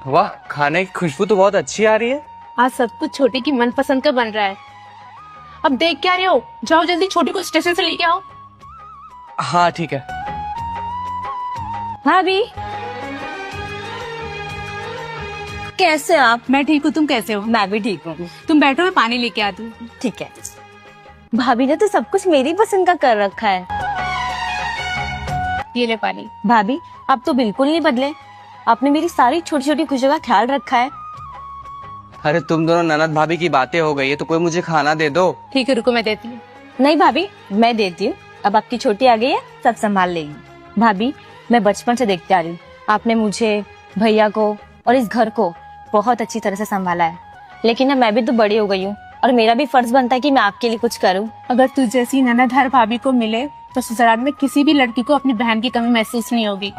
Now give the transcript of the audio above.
वाह, खाने की खुशबू तो बहुत अच्छी आ रही है। आज सब कुछ छोटी की मनपसंद का बन रहा है। अब देख क्या रहे हो, जाओ जल्दी छोटी को स्टेशन से लेके आओ। हाँ ठीक है। भाभी कैसे आप? मैं ठीक हूँ, तुम कैसे हो? मैं भी ठीक हूँ। तुम बैठो, मैं पानी लेके आती हूँ। ठीक है। भाभी ने तो सब कुछ मेरी पसंद का कर रखा है। ये ले पानी। भाभी आप तो बिल्कुल नहीं बदले, आपने मेरी सारी छोटी छोटी खुशियों का ख्याल रखा है। अरे तुम दोनों ननद भाभी की बातें हो गई है तो कोई मुझे खाना दे दो। ठीक है, रुको मैं देती हूँ। नहीं भाभी मैं देती हूँ, अब आपकी छोटी आ गई है, सब संभाल लेगी। भाभी मैं बचपन से देखते आ रही हूँ, आपने मुझे, भैया को और इस घर को बहुत अच्छी तरह से संभाला है, लेकिन अब मैं भी तो बड़ी हो गई हूँ और मेरा भी फर्ज बनता है कि मैं आपके लिए कुछ करूँ। अगर तू जैसी ननद हर भाभी को मिले तो ससुराल में किसी भी लड़की को अपनी बहन की कमी महसूस नहीं होगी।